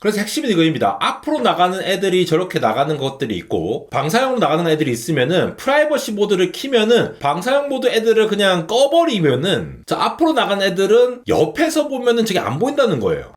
그래서 핵심은 이거입니다. 앞으로 나가는 애들이 저렇게 나가는 것들이 있고 방사형으로 나가는 애들이 있으면은 프라이버시 모드를 키면은 방사형 모드 애들을 그냥 꺼버리면은 자 앞으로 나가는 애들은 옆에서 보면은 저게 안 보인다는 거예요.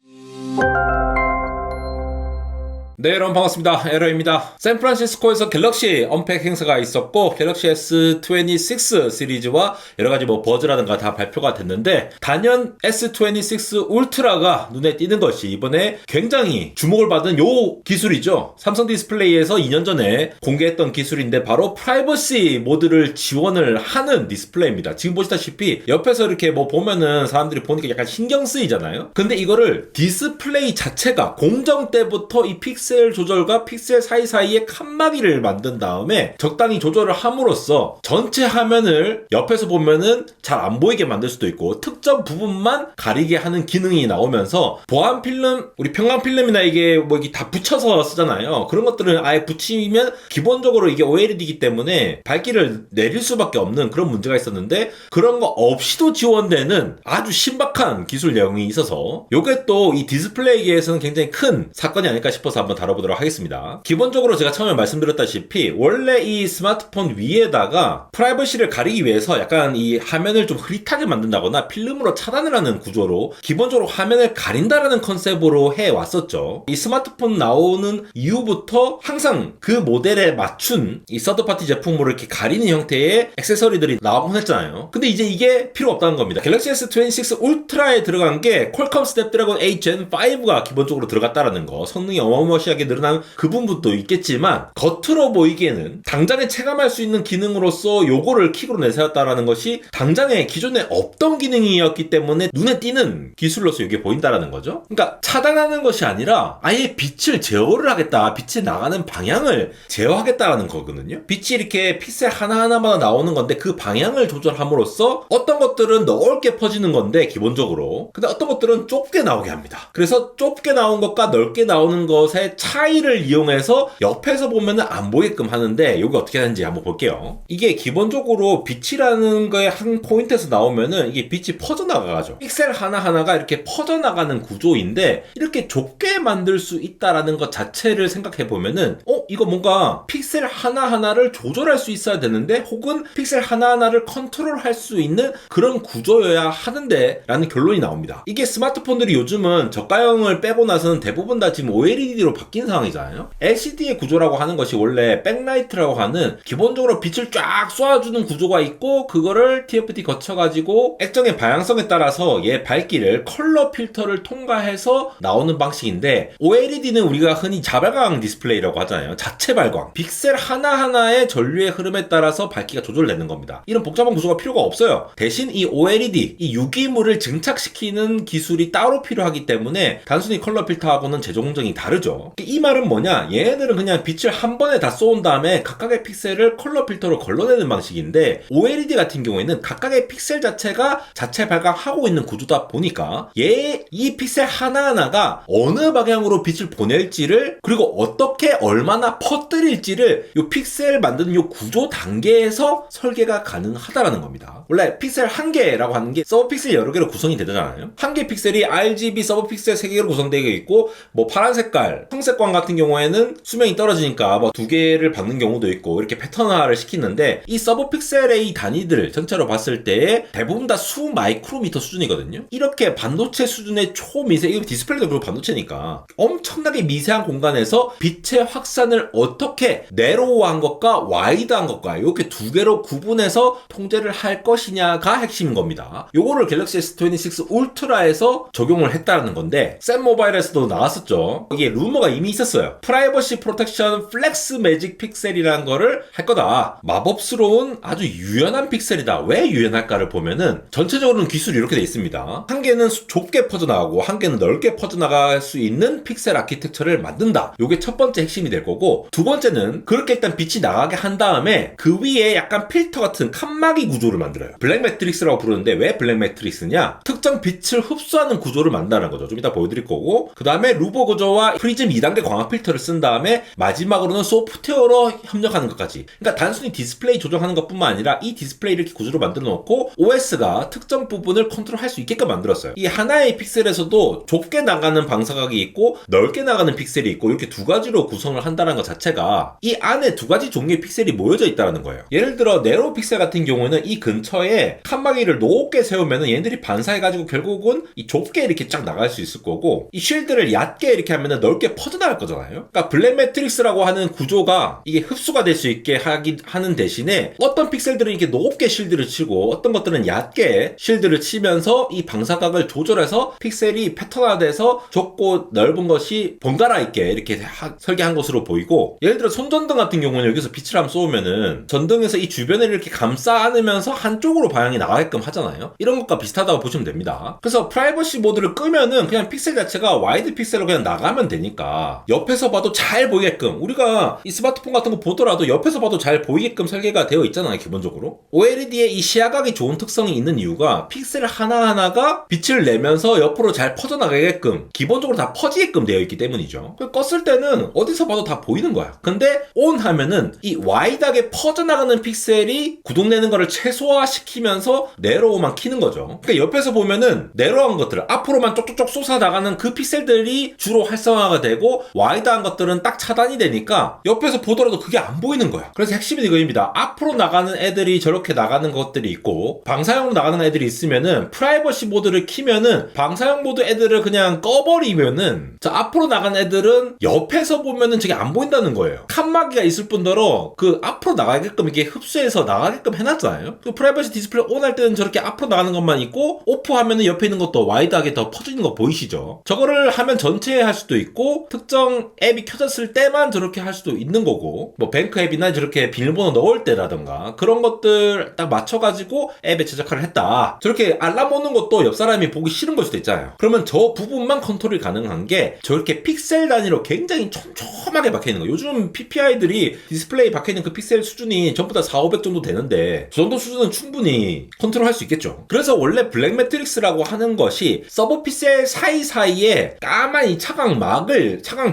네, 여러분 반갑습니다. 에러입니다. 샌프란시스코에서 갤럭시 언팩 행사가 있었고 갤럭시 S26 시리즈와 여러가지 버즈라든가 다 발표가 됐는데 단연 S26 울트라가 눈에 띄는 것이 이번에 굉장히 주목을 받은 요 기술이죠. 삼성 디스플레이에서 2년 전에 공개했던 기술인데 바로 프라이버시 모드를 지원을 하는 디스플레이입니다. 지금 보시다시피 옆에서 이렇게 보면은 사람들이 보니까 약간 신경 쓰이잖아요. 근데 이거를 디스플레이 자체가 공정 때부터 이 픽셀 조절과 픽셀 사이사이에 칸막이를 만든 다음에 적당히 조절을 함으로써 전체 화면을 옆에서 보면은 잘 안 보이게 만들 수도 있고 특정 부분만 가리게 하는 기능이 나오면서 보안 필름, 우리 평강 필름이나 이게 이게 다 붙여서 쓰잖아요. 그런 것들은 아예 붙이면 기본적으로 이게 OLED이기 때문에 밝기를 내릴 수밖에 없는 그런 문제가 있었는데 그런 거 없이도 지원되는 아주 신박한 기술 내용이 있어서 요게 또 이 디스플레이계에서는 굉장히 큰 사건이 아닐까 싶어서 한번 다뤄보도록 하겠습니다. 기본적으로 제가 처음에 말씀드렸다시피 원래 이 스마트폰 위에다가 프라이버시를 가리기 위해서 약간 이 화면을 좀 흐릿하게 만든다거나 필름으로 차단을 하는 구조로 기본적으로 화면을 가린다라는 컨셉으로 해왔었죠. 이 스마트폰 나오는 이후부터 항상 그 모델에 맞춘 이 서드파티 제품으로 이렇게 가리는 형태의 액세서리들이 나오곤 했잖아요. 근데 이제 이게 필요 없다는 겁니다. 갤럭시 S26 울트라에 들어간 게 퀄컴 스냅드래곤 8 Gen 5가 기본적으로 들어갔다라는 거, 성능이 어마무시하게 늘어난 그 부분도 있겠지만 겉으로 보이기에는 당장에 체감할 수 있는 기능으로서 요거를 킥으로 내세웠다라는 것이 당장에 기존에 없던 기능이었기 때문에 눈에 띄는 기술로서 이게 보인다라는 거죠. 그러니까 차단하는 것이 아니라 아예 빛을 제어를 하겠다, 빛이 나가는 방향을 제어하겠다라는 거거든요. 빛이 이렇게 픽셀 하나하나마다 나오는 건데 그 방향을 조절함으로써 어떤 것들은 넓게 퍼지는 건데 기본적으로, 근데 어떤 것들은 좁게 나오게 합니다. 그래서 좁게 나온 것과 넓게 나오는 것의 차이를 이용해서 옆에서 보면은 안 보게끔 하는데 이게 어떻게 하는지 한번 볼게요. 이게 기본적으로 빛이라는 거에 한 포인트에서 나오면은 이게 빛이 퍼져나가죠. 픽셀 하나하나가 이렇게 퍼져나가는 구조인데 이렇게 좁게 만들 수 있다라는 것 자체를 생각해 보면은 이거 뭔가 픽셀 하나하나를 조절할 수 있어야 되는데 혹은 픽셀 하나하나를 컨트롤할 수 있는 그런 구조여야 하는데 라는 결론이 나옵니다. 이게 스마트폰들이 요즘은 저가형을 빼고 나서는 대부분 다 지금 OLED로 바뀐 상황이잖아요. LCD의 구조라고 하는 것이 원래 백라이트라고 하는 기본적으로 빛을 쫙 쏘아주는 구조가 있고 그거를 TFT 거쳐가지고 액정의 방향성에 따라서 얘 밝기를 컬러 필터를 통과해서 나오는 방식인데 OLED는 우리가 흔히 자발광 디스플레이라고 하잖아요. 자체 발광. 픽셀 하나하나의 전류의 흐름에 따라서 밝기가 조절되는 겁니다. 이런 복잡한 구조가 필요가 없어요. 대신 이 OLED, 이 유기물을 증착시키는 기술이 따로 필요하기 때문에 단순히 컬러 필터하고는 제조 공정이 다르죠. 이 말은 뭐냐? 얘네들은 그냥 빛을 한 번에 다 쏘은 다음에 각각의 픽셀을 컬러 필터로 걸러내는 방식인데 OLED 같은 경우에는 각각의 픽셀 자체가 자체 발광하고 있는 구조다 보니까 이 픽셀 하나하나가 어느 방향으로 빛을 보낼지를 그리고 어떻게 얼마나 퍼뜨릴지를 이 픽셀 만드는 이 구조 단계에서 설계가 가능하다라는 겁니다. 원래 픽셀 한 개라고 하는 게 서브 픽셀 여러 개로 구성이 되잖아요. 한 개 픽셀이 RGB 서브 픽셀 3개로 구성되어 있고 파란 색깔, 청색광 같은 경우에는 수명이 떨어지니까 두 개를 박는 경우도 있고 이렇게 패턴화를 시키는데 이 서브 픽셀의 이 단위들 전체로 봤을 때 대부분 다 수 마이크로미터 수준이거든요. 이렇게 반도체 수준의 초미세, 이거 디스플레이도 그리고 반도체니까 엄청나게 미세한 공간에서 빛의 확산을 어떻게 내로우한 것과 와이드한 것과 이렇게 두 개로 구분해서 통제를 할 것이냐가 핵심인 겁니다. 요거를 갤럭시 S26 울트라에서 적용을 했다는 건데 샘 모바일에서도 나왔었죠. 이게 루머가 이미 있었어요. 프라이버시 프로텍션 플렉스 매직 픽셀이라는 거를 할 거다. 마법스러운 아주 유연한 픽셀이다. 왜 유연할까를 보면은 전체적으로는 기술이 이렇게 돼 있습니다. 한 개는 좁게 퍼져나가고 한 개는 넓게 퍼져나갈 수 있는 픽셀 아키텍처를 만든다. 요게 첫 번째 핵심이 될 거고, 두 번째는 그렇게 일단 빛이 나가게 한 다음에 그 위에 약간 필터 같은 칸막이 구조를 만들어요. 블랙 매트릭스라고 부르는데 왜 블랙 매트릭스냐? 특정 빛을 흡수하는 구조를 만든다는 거죠. 좀 이따 보여드릴 거고, 그 다음에 루버 구조와 프리즘 2단계 광학 필터를 쓴 다음에 마지막으로는 소프트웨어로 협력하는 것까지. 그러니까 단순히 디스플레이 조정하는 것뿐만 아니라 이 디스플레이를 이렇게 구조로 만들어 놓고 OS가 특정 부분을 컨트롤할 수 있게끔 만들었어요. 이 하나의 픽셀에서도 좁게 나가는 방사각이 있고 넓게 나가는 픽셀이 있고 이렇게 두 가지로 구성을 한다는 것 자체가 이 안에 두 가지 종류의 픽셀이 모여져 있다는 거예요. 예를 들어 네로 픽셀 같은 경우에는 이 근처에 칸막이를 높게 세우면은 얘네들이 반사해가지고 결국은 이 좁게 이렇게 쫙 나갈 수 있을 거고, 이 쉴드를 얕게 이렇게 하면은 넓게 퍼져나갈 거잖아요. 그러니까 블랙 매트릭스라고 하는 구조가 이게 흡수가 될 수 있게 하는 대신에 어떤 픽셀들은 이렇게 높게 쉴드를 치고 어떤 것들은 얕게 쉴드를 치면서 이 방사각을 조절해서 픽셀이 패턴화돼서 좁고 넓은 것이 번갈아 있게 이렇게 설계한 것으로 보이고, 예를 들어 손전등 같은 경우는 여기서 빛을 한번 쏘면은 전등에서 이 주변을 이렇게 감싸 안으면서 한쪽으로 방향이 나가게끔 하잖아요. 이런 것과 비슷하다고 보시면 됩니다. 그래서 프라이버시 모드를 끄면은 그냥 픽셀 자체가 와이드 픽셀로 그냥 나가면 되니까 옆에서 봐도 잘 보이게끔, 우리가 이 스마트폰 같은 거 보더라도 옆에서 봐도 잘 보이게끔 설계가 되어 있잖아요, 기본적으로. OLED의 이 시야각이 좋은 특성이 있는 이유가 픽셀 하나하나가 빛을 내면서 옆으로 잘 퍼져나가게끔 기본적으로 다 퍼지게끔 되어 있기 때문이죠. 껐을 때는 어디서 봐도 다 보이는 거야. 근데 ON 하면은 이 와이드하게 퍼져나가는 픽셀이 구동되는 거를 최소화시키면서 네로우만 키는 거죠. 그러니까 옆에서 보면은 네로한 것들, 앞으로만 쪽쪽쪽 솟아나가는 그 픽셀들이 주로 활성화가 되고 와이드한 것들은 딱 차단이 되니까 옆에서 보더라도 그게 안 보이는 거야. 그래서 핵심은 이거입니다. 앞으로 나가는 애들이 저렇게 나가는 것들이 있고 방사형으로 나가는 애들이 있으면은 프라이버시 모드를 키면은 방사형 모드 애들을 그냥 꺼버리면은 저 앞으로 나가는 애들은 옆에서 보면은 저게 안 보인다는 거예요. 칸막이가 있을 뿐더러 그 앞으로 나가게끔 이렇게 흡수해서 나가게끔 해놨잖아요. 그 프라이버시 디스플레이 온 할 때는 저렇게 앞으로 나가는 것만 있고 오프하면은 옆에 있는 것도 와이드하게 더 퍼지는 거 보이시죠? 저거를 하면 전체에 할 수도 있고 특정 앱이 켜졌을 때만 저렇게 할 수도 있는 거고, 뭐 뱅크 앱이나 저렇게 비밀번호 넣을 때라던가 그런 것들 딱 맞춰가지고 앱에 최적화를 했다. 저렇게 알람 오는 것도 옆 사람이 보기 싫은 걸 수도 있잖아요. 그러면 저 부분만 컨트롤이 가능한 게 저렇게 픽셀 단위로 굉장히 촘촘하게 박혀있는 거예요. 요즘 PPI들이 디스플레이 박혀있는 그 픽셀 수준이 전부 다 400, 500 정도 되는데 그 정도 수준은 충분히 컨트롤할 수 있겠죠. 그래서 원래 블랙 매트릭스라고 하는 것이 서버 픽셀 사이사이에 까만 이 차광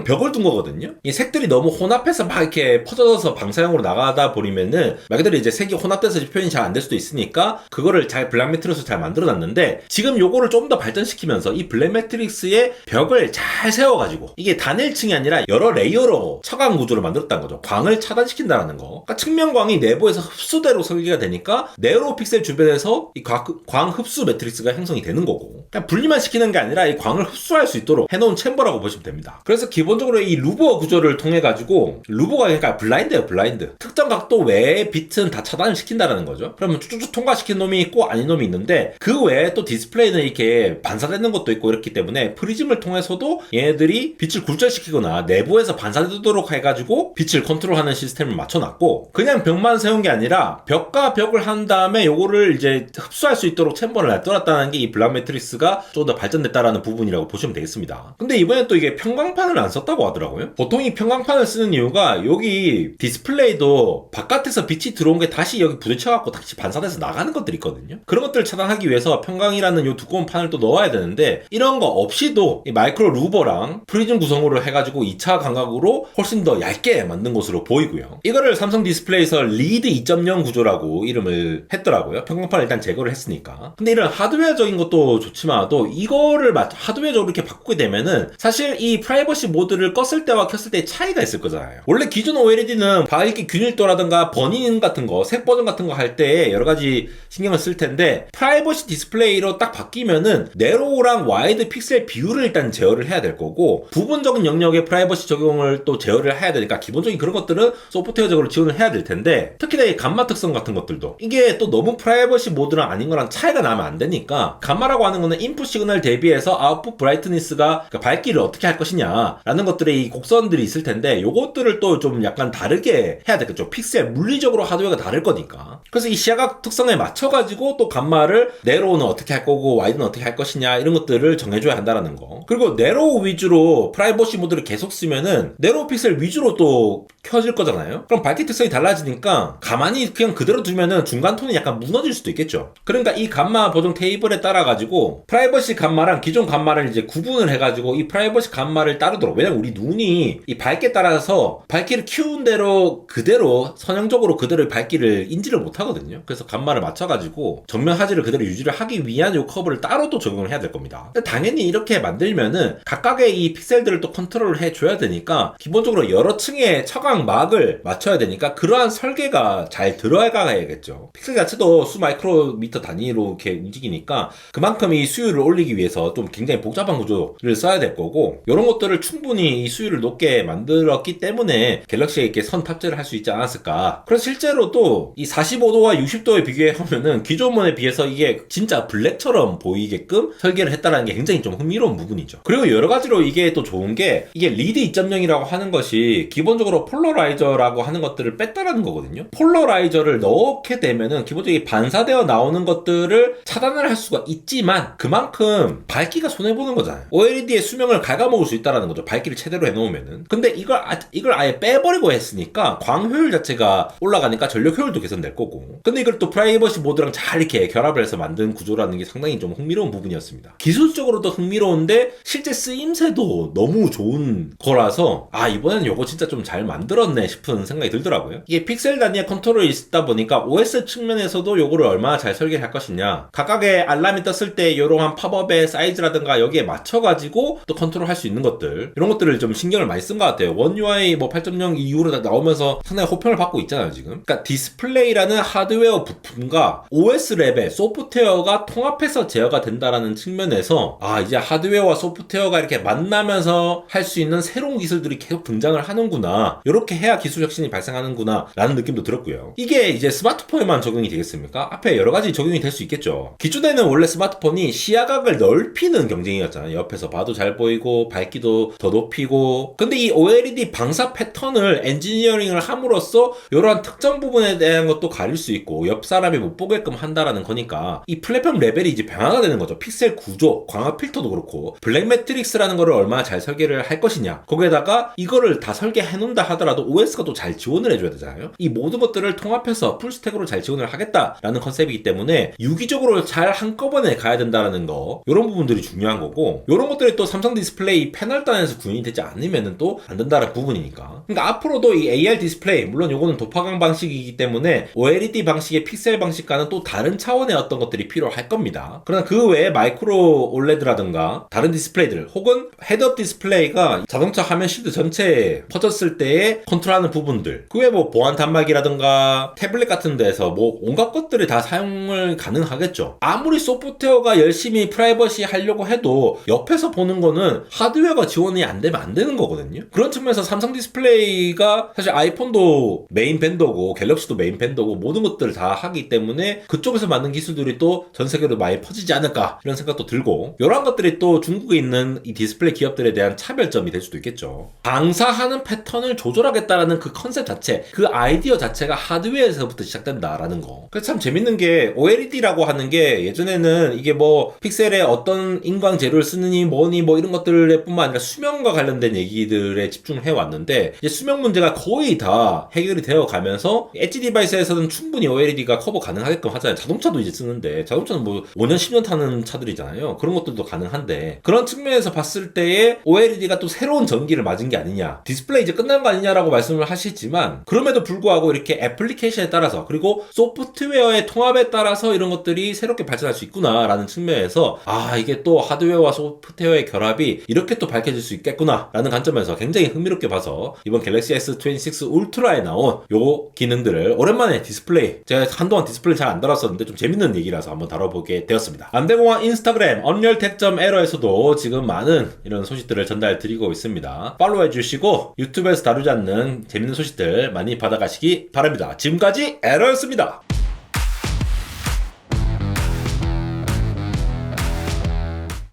벽을 둔 거거든요. 이 색들이 너무 혼합해서 막 이렇게 퍼져서 방사형으로 나가다 버리면은 말 그대로 이제 색이 혼합돼서 표현이 잘 안 될 수도 있으니까 그거를 잘 블랙 매트릭스로 잘 만들어놨는데, 지금 요거를 좀 더 발전시키면서 이 블랙 매트릭스의 벽을 잘 세워가지고 이게 단일층이 아니라 여러 레이어로 차광 구조를 만들었다는 거죠. 광을 차단시킨다는 거. 그러니까 측면광이 내부에서 흡수대로 설계가 되니까 네로 픽셀 주변에서 이 광 흡수 매트릭스가 형성이 되는 거고, 그냥 분리만 시키는 게 아니라 이 광을 흡수할 수 있도록 해놓은 챔버라고 보시면 됩니다. 그래서 기본적으로 이 루버 구조를 통해 가지고, 루버가 그러니까 블라인드예요, 블라인드. 특정 각도 외의 빛은 다 차단을 시킨다라는 거죠. 그러면 쭉쭉 통과시킨 놈이 있고 아닌 놈이 있는데 그 외에 또 디스플레이는 이렇게 반사되는 것도 있고 이렇기 때문에 프리즘을 통해서도 얘네들이 빛을 굴절시키거나 내부에서 반사되도록 해가지고 빛을 컨트롤하는 시스템을 맞춰놨고, 그냥 벽만 세운 게 아니라 벽과 벽을 한 다음에 요거를 이제 흡수할 수 있도록 챔버를 놔둬놨다는 게 이 블랙 매트릭스가 좀 더 발전됐다라는 부분이라고 보시면 되겠습니다. 근데 이번엔 또 이게 평광판을 안 썼다고 하더라고요. 보통 이 평광판을 쓰는 이유가 여기 디스플레이도 바깥에서 빛이 들어온 게 다시 여기 부딪혀갖고 다시 반사돼서 나가는 것들이 있거든요. 그런 것들을 차단하기 위해서 평광이라는 요 두꺼운 판을 또 넣어야 되는데, 이런 거 없이도 이 마이크로 루버랑 프리즘 구성으로 해가지고 2차 감각으로 훨씬 더 얇게 만든 것으로 보이고요. 이거를 삼성 디스플레이에서 리드 2.0 구조라고 이름을 했더라고요. 평광판을 일단 제거를 했으니까. 근데 이런 하드웨어적인 것도 좋지만도 이거를 하드웨어적으로 이렇게 바꾸게 되면은 사실 이 프라이버시 모드를 껐을 때와 켰을 때의 차이가 있을 거잖아요. 원래 기존 OLED는 밝기 균일도라든가 버닝 같은 거, 색 버전 같은 거 할 때 여러 가지 신경을 쓸 텐데, 프라이버시 디스플레이로 딱 바뀌면은 네로우랑 와이드 픽셀 비율을 일단 제어를 해야 될 거고, 부분적인 영역의 프라이버시 적용을 또 제어를 해야 되니까 기본적인 그런 것들은 소프트웨어적으로 지원을 해야 될 텐데, 특히나 이 감마 특성 같은 것들도 이게 또 너무 프라이버시 모드랑 아닌 거랑 차이가 나면 안 되니까, 감마라고 하는 거는 인풋 시그널 대비해서 아웃풋 브라이트니스가 그러니까 밝기를 어떻게 할 것이냐 라는 것들의 이 곡선들이 있을 텐데, 요것들을 또 좀 약간 다르게 해야 되겠죠. 픽셀 물리적으로 하드웨어가 다를 거니까. 그래서 이 시야각 특성에 맞춰가지고 또 감마를 네로우는 어떻게 할 거고 와이드는 어떻게 할 것이냐 이런 것들을 정해줘야 한다는 거. 그리고 네로우 위주로 프라이버시 모드를 계속 쓰면은 네로우 픽셀 위주로 또 켜질 거잖아요. 그럼 밝기 특성이 달라지니까 가만히 그냥 그대로 두면은 중간 톤이 약간 무너질 수도 있겠죠. 그러니까 이 감마 보정 테이블에 따라 가지고 프라이버시 감마랑 기존 감마를 이제 구분을 해가지고 이 프라이버시 감마를 따로 따르도록. 왜냐면 우리 눈이 이 밝기에 따라서 밝기를 키운 대로 그대로 선형적으로 그대로 밝기를 인지를 못하거든요. 그래서 감마를 맞춰가지고 정면 화질을 그대로 유지를 하기 위한 요 커브를 따로 또 적용을 해야 될 겁니다. 당연히 이렇게 만들면은 각각의 이 픽셀들을 또 컨트롤을 해줘야 되니까 기본적으로 여러 층의 처광막을 맞춰야 되니까 그러한 설계가 잘 들어가야겠죠. 픽셀 자체도 수 마이크로미터 단위로 이렇게 움직이니까 그만큼 이 수율을 올리기 위해서 좀 굉장히 복잡한 구조를 써야 될 거고, 이런 것들을 충분히 이 수율을 높게 만들었기 때문에 갤럭시에 이렇게 선 탑재를 할 수 있지 않았을까. 그래서 실제로 또 이 45도와 60도에 비교하면은 기존문에 비해서 이게 진짜 블랙처럼 보이게끔 설계를 했다는 게 굉장히 좀 흥미로운 부분이죠. 그리고 여러 가지로 이게 또 좋은 게, 이게 리드 2.0이라고 하는 것이 기본적으로 폴러라이저라고 하는 것들을 뺐다라는 거거든요. 폴러라이저를 넣게 되면은 기본적으로 반사되어 나오는 것들을 차단을 할 수가 있지만 그만큼 밝기가 손해보는 거잖아요. OLED의 수명을 갉아먹을 수 있다는 거죠. 밝기를 제대로 해놓으면은. 근데 이걸 아예 빼버리고 했으니까 광효율 자체가 올라가니까 전력 효율도 개선될 거고. 근데 이걸 또 프라이버시 모드랑 잘 이렇게 결합을 해서 만든 구조라는 게 상당히 좀 흥미로운 부분이었습니다. 기술적으로도 흥미로운데 실제 쓰임새도 너무 좋은 거라서 이번에는 요거 진짜 좀 잘 만들었네 싶은 생각이 들더라고요. 이게 픽셀 단위의 컨트롤이 있다 보니까 OS 측면에서도 요거를 얼마나 잘 설계할 것이냐, 각각의 알람이 떴을 때 이러한 팝업의 사이즈라든가 여기에 맞춰가지고 또 컨트롤 할 수 있는 것들, 이런 것들을 좀 신경을 많이 쓴 것 같아요. 원 UI 8.0 이후로 나오면서 상당히 호평을 받고 있잖아요 지금. 그러니까 디스플레이라는 하드웨어 부품과 OS 랩의 소프트웨어가 통합해서 제어가 된다라는 측면에서 이제 하드웨어와 소프트웨어가 이렇게 만나면서 할 수 있는 새로운 기술들이 계속 등장을 하는구나, 이렇게 해야 기술 혁신이 발생하는구나 라는 느낌도 들었고요. 이게 이제 스마트폰에만 적용이 되겠습니까? 앞에 여러 가지 적용이 될 수 있겠죠. 기존에는 원래 스마트폰이 시야각을 넓히는 경쟁이었잖아요. 옆에서 봐도 잘 보이고 밝기도 더 높이고. 근데 이 OLED 방사 패턴을 엔지니어링을 함으로써 이러한 특정 부분에 대한 것도 가릴 수 있고 옆 사람이 못 보게끔 한다라는 거니까 이 플랫폼 레벨이 이제 변화가 되는 거죠. 픽셀 구조, 광학 필터도 그렇고 블랙 매트릭스라는 거를 얼마나 잘 설계를 할 것이냐, 거기에다가 이거를 다 설계해 놓는다 하더라도 OS가 또 잘 지원을 해줘야 되잖아요. 이 모든 것들을 통합해서 풀스택으로 잘 지원을 하겠다라는 컨셉이기 때문에 유기적으로 잘 한꺼번에 가야 된다라는 거, 이런 부분들이 중요한 거고, 이런 것들이 또 삼성 디스플레이 패널단에서 구현이 되지 않으면은 또 안 된다는 부분이니까. 그러니까 앞으로도 이 AR 디스플레이, 물론 요거는 도파강 방식이기 때문에 OLED 방식의 픽셀 방식과는 또 다른 차원의 어떤 것들이 필요할 겁니다. 그러나 그 외에 마이크로 올레드라든가 다른 디스플레이들, 혹은 헤드업 디스플레이가 자동차 화면 실드 전체에 퍼졌을 때에 컨트롤하는 부분들, 그 외에 뭐 보안 단말기라든가 태블릿 같은 데서 뭐 온갖 것들이 다 사용을 가능하겠죠. 아무리 소프트웨어가 열심히 프라이버시 하려고 해도 옆에서 보는 거는 하드웨어가 지원이 안 되면 안 되는 거거든요. 그런 측면에서 삼성 디스플레이가 사실 아이폰도 메인 벤더고 갤럭시도 메인 벤더고 모든 것들을 다 하기 때문에 그쪽에서 만든 기술들이 또 전 세계로 많이 퍼지지 않을까, 이런 생각도 들고, 이런 것들이 또 중국에 있는 이 디스플레이 기업들에 대한 차별점이 될 수도 있겠죠. 방사하는 패턴을 조절하겠다라는 그 컨셉 자체, 그 아이디어 자체가 하드웨어에서부터 시작된다라는 거. 그래서 참 재밌는 게 OLED라고 하는 게 예전에는 이게 뭐 픽셀에 어떤 인광 재료를 쓰느니 뭐니 뭐 이런 것들에 뿐만 아니라 수명과 관련된 얘기들에 집중을 해왔는데, 이제 수명 문제가 거의 다 해결이 되어 가면서 엣지 디바이스에서는 충분히 OLED가 커버 가능하게끔 하잖아요. 자동차도 이제 쓰는데, 자동차는 뭐 5년 10년 타는 차들이잖아요. 그런 것들도 가능한데, 그런 측면에서 봤을 때에 OLED가 또 새로운 전기를 맞은 게 아니냐, 디스플레이 이제 끝난 거 아니냐라고 말씀을 하시지만, 그럼에도 불구하고 이렇게 애플리케이션에 따라서 그리고 소프트웨어의 통합에 따라서 이런 것들이 새롭게 발전할 수 있구나라는 측면에서 이게 또 하드웨어와 소프트웨어의 결합이 이렇게 또 밝혀질 수 있겠구나 라는 관점에서 굉장히 흥미롭게 봐서 이번 갤럭시 S26 울트라에 나온 요 기능들을 오랜만에 디스플레이, 제가 한동안 디스플레이 잘 안 달았었는데 좀 재밌는 얘기라서 한번 다뤄보게 되었습니다. 안대공학 인스타그램 언리얼텍.에러에서도 지금 많은 이런 소식들을 전달 드리고 있습니다. 팔로우 해주시고 유튜브에서 다루지 않는 재밌는 소식들 많이 받아가시기 바랍니다. 지금까지 에러였습니다.